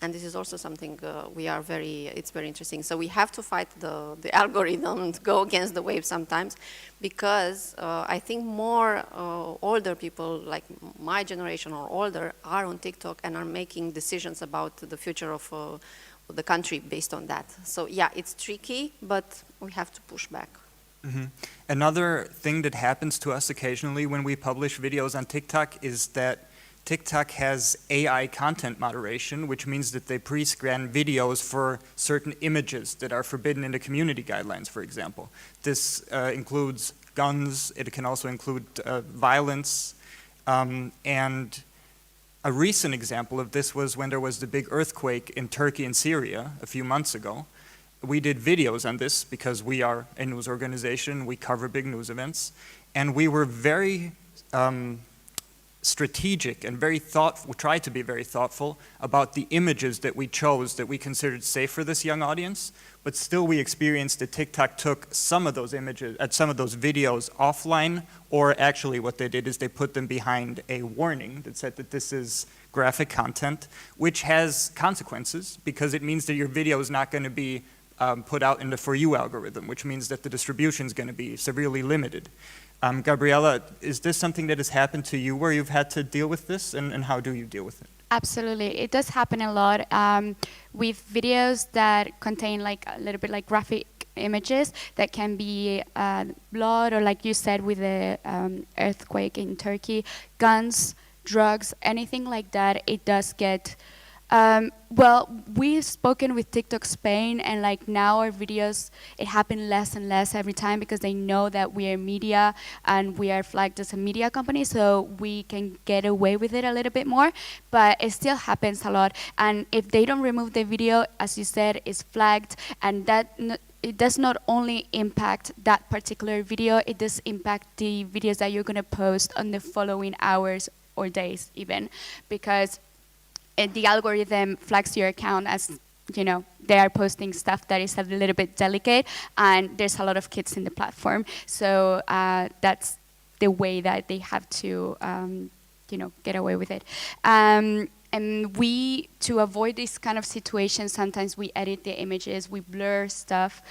And this is also something it's very interesting. So we have to fight the algorithm and go against the wave sometimes, because I think more older people, like my generation or older, are on TikTok and are making decisions about the future of the country based on that. So yeah, it's tricky, but we have to push back. Mm-hmm. Another thing that happens to us occasionally when we publish videos on TikTok is that TikTok has AI content moderation, which means that they pre-scan videos for certain images that are forbidden in the community guidelines, for example. This includes guns, it can also include violence, and a recent example of this was when there was the big earthquake in Turkey and Syria a few months ago. We did videos on this because we are a news organization, we cover big news events, and we were very strategic and we tried to be very thoughtful about the images that we chose that we considered safe for this young audience, but still we experienced that TikTok took some of those images, some of those videos offline, or actually what they did is they put them behind a warning that said that this is graphic content, which has consequences because it means that your video is not going to be put out in the For You algorithm, which means that the distribution is going to be severely limited. Gabriela, is this something that has happened to you where you've had to deal with this, and how do you deal with it? Absolutely. It does happen a lot with videos that contain like a little bit like graphic images that can be blood, or like you said with the earthquake in Turkey, guns, drugs, anything like that, it does get. Well, we've spoken with TikTok Spain, and like now our videos, it happen less and less every time because they know that we are media and we are flagged as a media company, so we can get away with it a little bit more, but it still happens a lot. And if they don't remove the video, as you said, it's flagged, and that it does not only impact that particular video, it does impact the videos that you're gonna post on the following hours or days even, because the algorithm flags your account as, you know, they are posting stuff that is a little bit delicate, and there's a lot of kids in the platform. So that's the way that they have to, you know, get away with it. And we, to avoid this kind of situation, sometimes we edit the images, we blur stuff,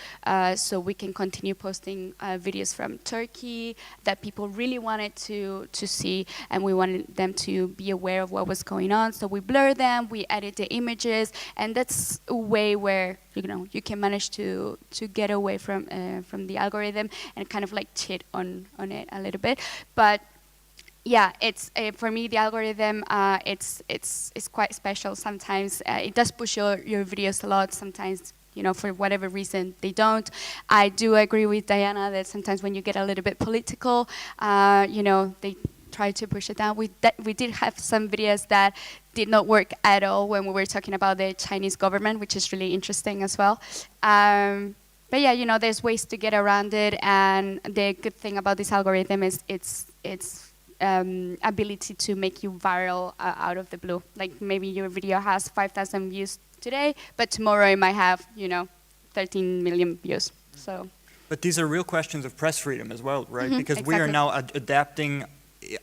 so we can continue posting videos from Turkey that people really wanted to see, and we wanted them to be aware of what was going on. So we blur them, we edit the images, and that's a way where, you know, you can manage to get away from the algorithm and kind of like cheat on it a little bit. But yeah, it's for me, the algorithm, it's quite special sometimes. It does push your videos a lot. Sometimes, you know, for whatever reason, they don't. I do agree with Diana that sometimes when you get a little bit political, you know, they try to push it down. We did have some videos that did not work at all when we were talking about the Chinese government, which is really interesting as well. But yeah, you know, there's ways to get around it, and the good thing about this algorithm is its ability to make you viral out of the blue. Like maybe your video has 5,000 views today, but tomorrow it might have, you know, 13 million views. So. But these are real questions of press freedom as well, right? Because we are now adapting,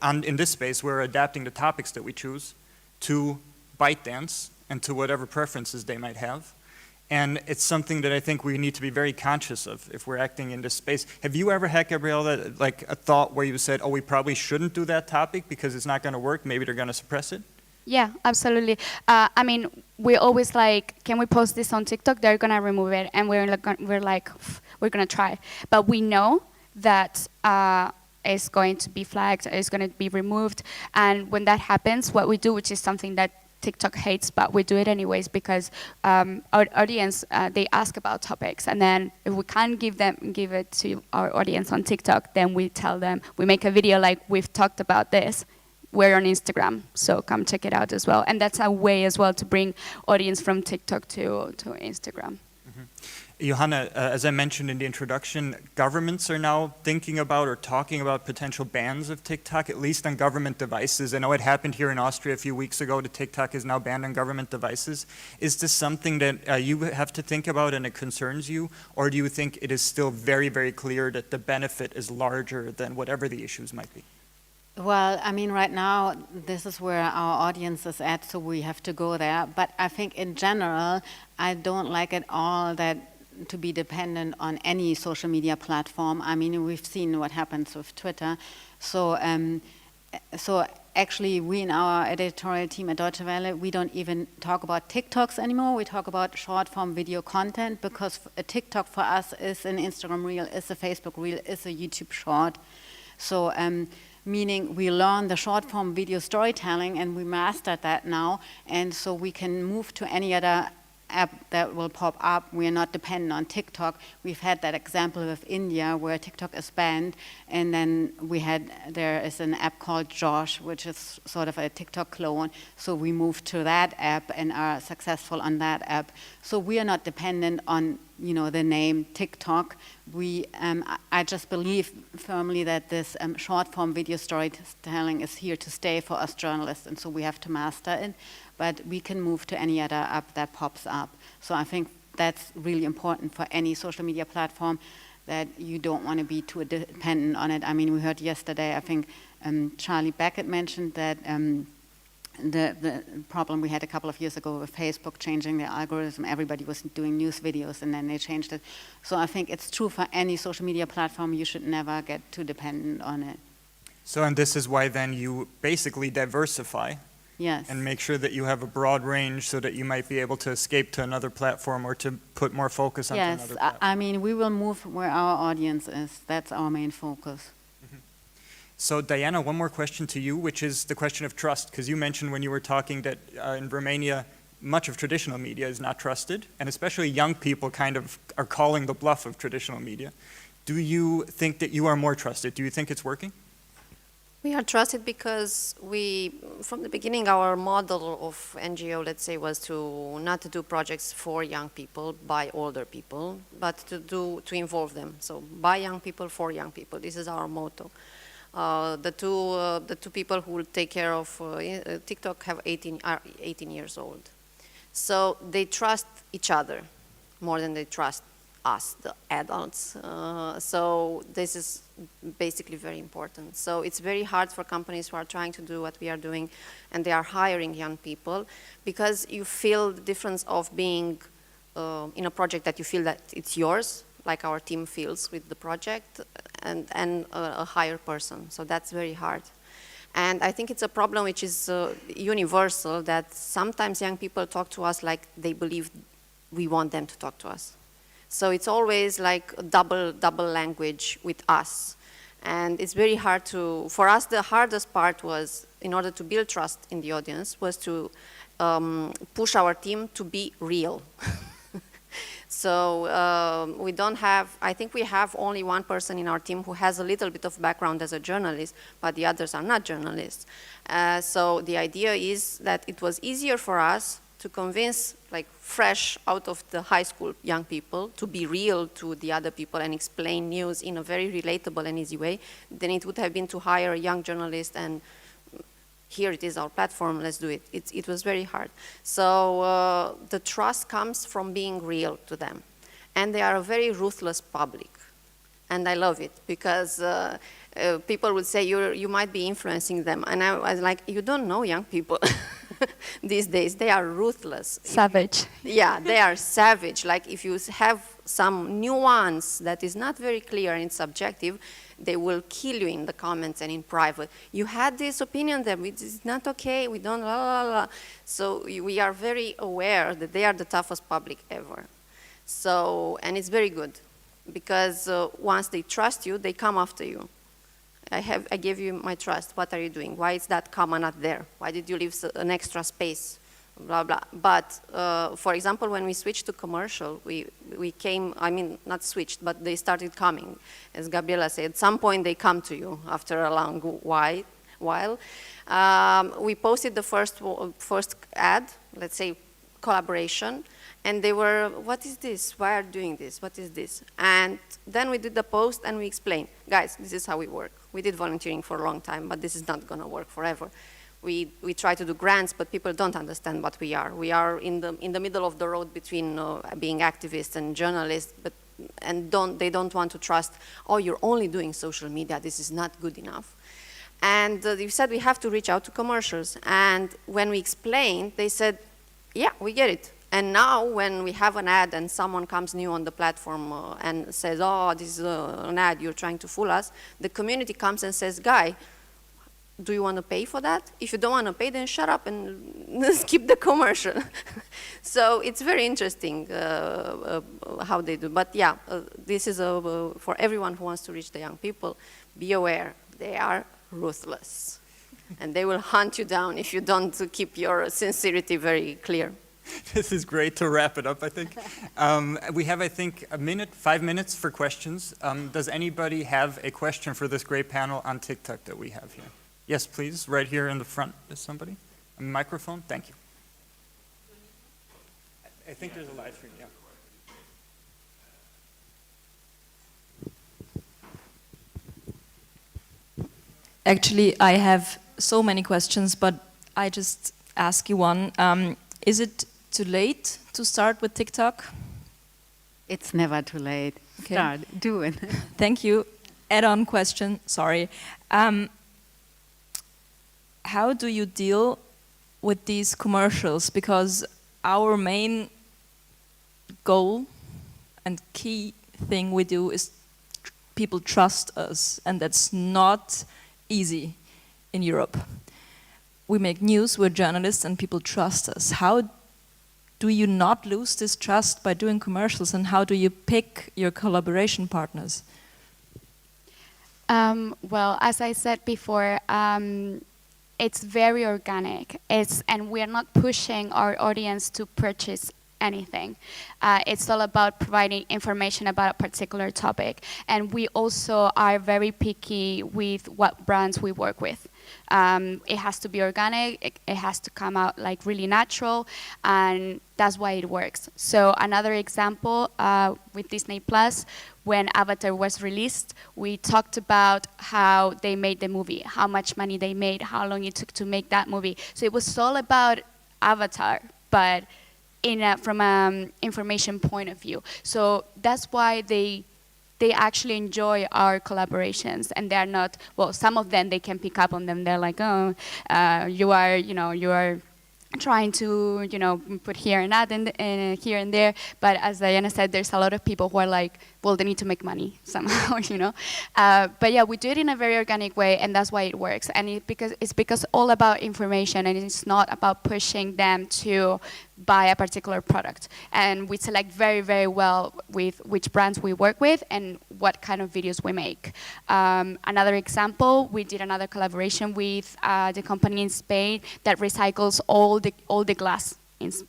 in this space, we're adapting the topics that we choose to ByteDance and to whatever preferences they might have. And it's something that I think we need to be very conscious of if we're acting in this space. Have you ever had, Gabriela, like a thought where you said, oh, we probably shouldn't do that topic because it's not going to work, maybe they're going to suppress it? Yeah, absolutely. I mean, we always like, can we post this on TikTok? They're going to remove it, and we're like, we're going to try. But we know that it's going to be flagged, it's going to be removed. And when that happens, what we do, which is something that TikTok hates, but we do it anyways because our audience, they ask about topics, and then if we can't give it to our audience on TikTok, then we tell them, we make a video like, we've talked about this, we're on Instagram, so come check it out as well. And that's a way as well to bring audience from TikTok to Instagram. Johanna, as I mentioned in the introduction, governments are now thinking about or talking about potential bans of TikTok, at least on government devices. I know it happened here in Austria a few weeks ago. The TikTok is now banned on government devices. Is this something that you have to think about and it concerns you? Or do you think it is still very, very clear that the benefit is larger than whatever the issues might be? Well, I mean, right now, this is where our audience is at, so we have to go there. But I think in general, I don't like at all that to be dependent on any social media platform. I mean, we've seen what happens with Twitter. So, so actually, we in our editorial team at Deutsche Welle, we don't even talk about TikToks anymore. We talk about short-form video content, because a TikTok for us is an Instagram Reel, is a Facebook Reel, is a YouTube Short. So, meaning we learn the short-form video storytelling, and we mastered that now, and so we can move to any other app that will pop up. We are not dependent on TikTok. We've had that example with India where TikTok is banned, and then there is an app called Josh, which is sort of a TikTok clone. So we moved to that app and are successful on that app. So we are not dependent on, you know, the name TikTok. I just believe firmly that this short-form video storytelling is here to stay for us journalists, and so we have to master it. But we can move to any other app that pops up. So I think that's really important for any social media platform, that you don't want to be too dependent on it. I mean, we heard yesterday, I think Charlie Beckett mentioned that the problem we had a couple of years ago with Facebook changing their algorithm. Everybody was doing news videos and then they changed it. So I think it's true for any social media platform. You should never get too dependent on it. So, and this is why then you basically diversify. Yes. And make sure that you have a broad range so that you might be able to escape to another platform or to put more focus on another platform. Yes, I mean, we will move where our audience is. That's our main focus. So Diana, one more question to you, which is the question of trust, because you mentioned when you were talking that in Romania, much of traditional media is not trusted, and especially young people kind of are calling the bluff of traditional media. Do you think that you are more trusted? Do you think it's working? We are trusted because from the beginning, our model of NGO, let's say, was to not to do projects for young people by older people, but to involve them. So by young people, for young people. This is our motto. The two people who will take care of TikTok are 18 years old. So they trust each other more than they trust us, the adults. So this is basically very important. So it's very hard for companies who are trying to do what we are doing, and they are hiring young people, because you feel the difference of being in a project that you feel that it's yours, like our team feels with the project, and a higher person. So that's very hard. And I think it's a problem which is universal, that sometimes young people talk to us like they believe we want them to talk to us. So it's always like a double language with us. And it's very hard for us, the hardest part was, in order to build trust in the audience, was to push our team to be real. So we don't have, I think we have only one person in our team who has a little bit of background as a journalist, but the others are not journalists. So the idea is that it was easier for us to convince, like, fresh out of the high school young people to be real to the other people and explain news in a very relatable and easy way than it would have been to hire a young journalist and here it is, our platform, let's do it. It was very hard. So the trust comes from being real to them. And they are a very ruthless public. And I love it, because people would say, you might be influencing them. And I was like, you don't know young people these days. They are ruthless. Savage. Yeah, they are savage. Like, if you have some nuance that is not very clear and it's subjective, they will kill you in the comments and in private. You had this opinion that it's not okay, we don't, la, la, la. So we are very aware that they are the toughest public ever. So, and it's very good, because once they trust you, they come after you. I gave you my trust, what are you doing? Why is that comma not there? Why did you leave an extra space? Blah, blah. But, for example, when we switched to commercial, we came, I mean, not switched, but they started coming. As Gabriela said, at some point they come to you after a long while. We posted the first ad, let's say collaboration, and they were, what is this? Why are you doing this? What is this? And then we did the post and we explained, guys, this is how we work. We did volunteering for a long time, but this is not going to work forever. We try to do grants, but people don't understand what we are. We are in the middle of the road between being activists and journalists, and they don't want to trust, oh, you're only doing social media, this is not good enough. And you said we have to reach out to commercials. And when we explained, they said, yeah, we get it. And now when we have an ad and someone comes new on the platform and says, oh, this is an ad, you're trying to fool us, the community comes and says, Guy, do you want to pay for that? If you don't want to pay, then shut up and skip the commercial. So it's very interesting how they do. But yeah, this is for everyone who wants to reach the young people. Be aware, they are ruthless. And they will hunt you down if you don't keep your sincerity very clear. This is great to wrap it up, I think. We have, I think, 5 minutes for questions. Does anybody have a question for this great panel on TikTok that we have here? Yes, please, right here in the front. Is somebody? A microphone? Thank you. I think there's a live stream, yeah. Actually, I have so many questions, but I just ask you one. Is it too late to start with TikTok? It's never too late. Okay. Start, do it. Thank you. Add-on question, sorry. How do you deal with these commercials? Because our main goal and key thing we do is people trust us, and that's not easy in Europe. We make news, we're journalists, and people trust us. How do you not lose this trust by doing commercials, and how do you pick your collaboration partners? Well, as I said before, it's very organic. And we're not pushing our audience to purchase anything. It's all about providing information about a particular topic. And we also are very picky with what brands we work with. It has to be organic, it has to come out like really natural, and that's why it works. So another example with Disney Plus, when Avatar was released, we talked about how they made the movie, how much money they made, how long it took to make that movie. So it was all about Avatar, but from an information point of view. So that's why they actually enjoy our collaborations, and they're not, well, some of them, they can pick up on them. They're like, oh, you are trying to, put here and that and here and there. But as Diana said, there's a lot of people who are like, well, they need to make money somehow, But yeah, we do it in a very organic way, and that's why it works. And it's because all about information, and it's not about pushing them to buy a particular product. And we select very, very well with which brands we work with and what kind of videos we make. Another example, we did another collaboration with the company in Spain that recycles all the glass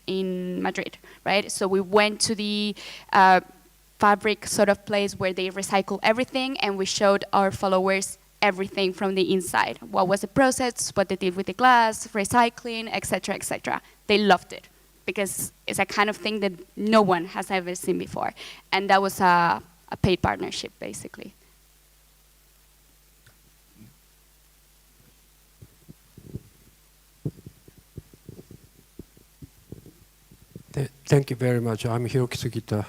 in Madrid, right? So we went to the fabric sort of place where they recycle everything, and we showed our followers everything from the inside. What was the process, what they did with the glass, recycling, etc., etc. They loved it, because it's a kind of thing that no one has ever seen before. And that was a paid partnership, basically. Thank you very much. I'm Hiroki Sugita,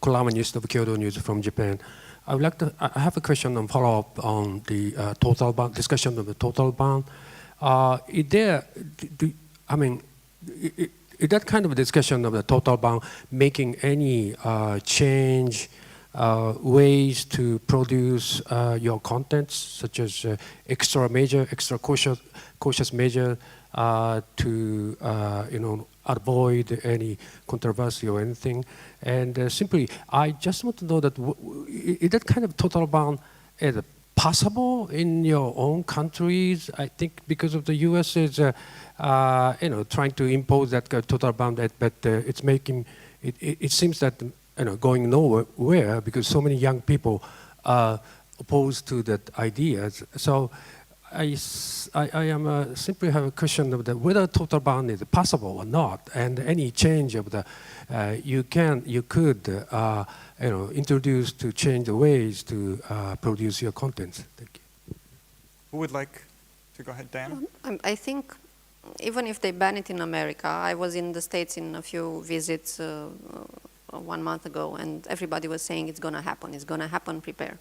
columnist of Kyodo News from Japan. I have a question and follow-up on the total ban, discussion of the total ban. Is that kind of discussion of the total ban making any change, ways to produce your contents, such as extra cautious measure to avoid any controversy or anything? And simply, I just want to know that is that kind of total ban is possible in your own countries? I think because of the U.S. is trying to impose that total ban, but it's making it seems that going nowhere because so many young people are opposed to that idea. So I simply have a question of whether total ban is possible or not, and any change of the you could introduce to change the ways to produce your content. Thank you. Who would like to go ahead, Diana? I think even if they ban it in America, I was in the States in a few visits 1 month ago, and everybody was saying it's going to happen, prepare.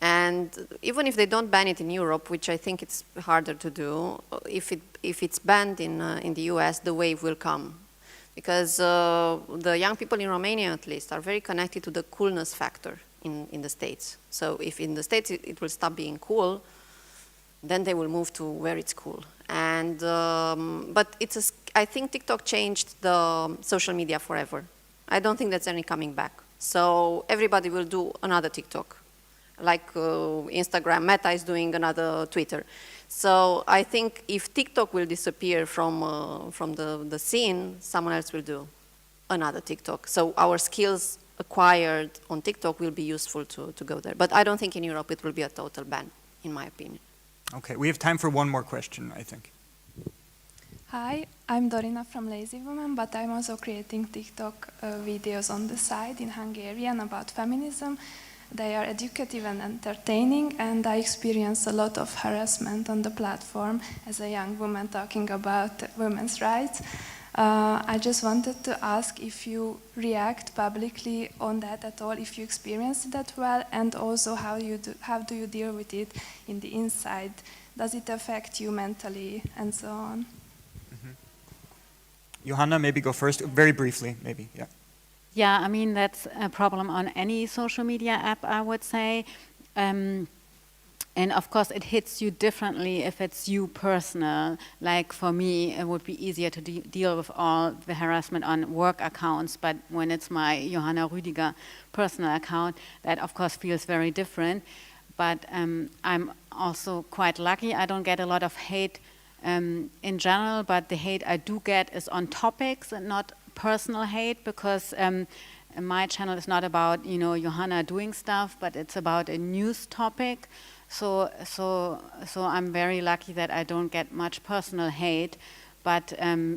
And even if they don't ban it in Europe, which I think it's harder to do, if it's banned in the US, the wave will come. Because the young people in Romania, at least, are very connected to the coolness factor in the States. So if in the States it will stop being cool, then they will move to where it's cool. And but I think TikTok changed the social media forever. I don't think that's any coming back. So everybody will do another TikTok. Like Instagram, Meta is doing another Twitter. So I think if TikTok will disappear from the scene, someone else will do another TikTok. So our skills acquired on TikTok will be useful to go there. But I don't think in Europe it will be a total ban, in my opinion. Okay, we have time for one more question, I think. Hi, I'm Dorina from Lazy Woman, but I'm also creating TikTok videos on the side in Hungarian about feminism. They are educative and entertaining, and I experience a lot of harassment on the platform as a young woman talking about women's rights. I just wanted to ask if you react publicly on that at all, if you experience that well, and also how do you deal with it in the inside? Does it affect you mentally, and so on? Johanna, maybe go first, very briefly, maybe, yeah. Yeah, I mean, that's a problem on any social media app, I would say. And of course, it hits you differently if it's you personal. Like for me, it would be easier to deal with all the harassment on work accounts, but when it's my Johanna Rüdiger personal account, that of course feels very different. but I'm also quite lucky. I don't get a lot of hate in general, but the hate I do get is on topics and not personal hate, because my channel is not about, you know, Johanna doing stuff, but it's about a news topic. So I'm very lucky that I don't get much personal hate. But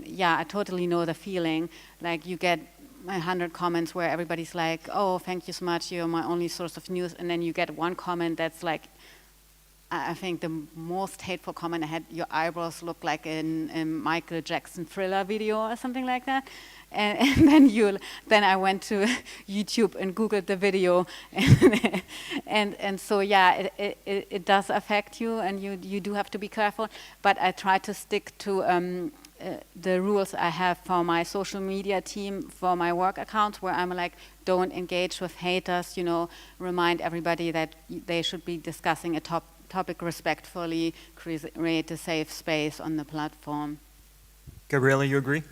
yeah, I totally know the feeling. Like, you get 100 comments where everybody's like, oh, thank you so much, you're my only source of news. And then you get one comment that's like, I think the most hateful comment I had, your eyebrows look like in a Michael Jackson Thriller video or something like that. And then I went to YouTube and Googled the video, and so yeah, it does affect you, and you do have to be careful. But I try to stick to the rules I have for my social media team, for my work accounts, where I'm like, don't engage with haters. You know, remind everybody that they should be discussing a topic respectfully, create a safe space on the platform. Gabriela, you agree?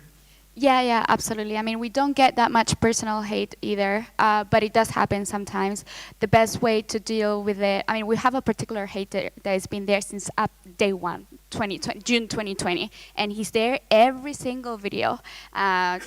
Yeah, absolutely. I mean, we don't get that much personal hate either, but it does happen sometimes. The best way to deal with it, I mean, we have a particular hater that has been there since day one, June 2020, and he's there every single video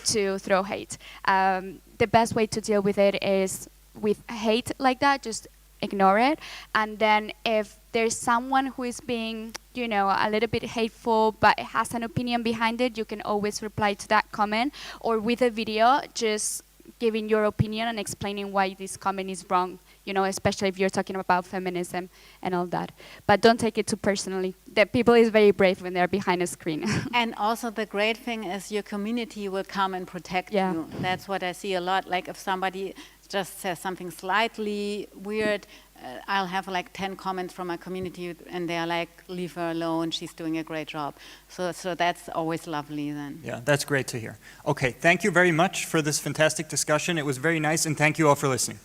to throw hate. The best way to deal with it is with hate like that, just ignore it. And then if there's someone who is being, you know, a little bit hateful but has an opinion behind it, you can always reply to that comment, or with a video just giving your opinion and explaining why this comment is wrong, you know, especially if you're talking about feminism and all that. But don't take it too personally. The people is very brave when they're behind a screen. And also the great thing is your community will come and protect you. That's what I see a lot. Like, if somebody just says something slightly weird, I'll have like 10 comments from my community, and they're like, leave her alone, she's doing a great job. So that's always lovely then. Yeah, that's great to hear. Okay, thank you very much for this fantastic discussion. It was very nice, and thank you all for listening.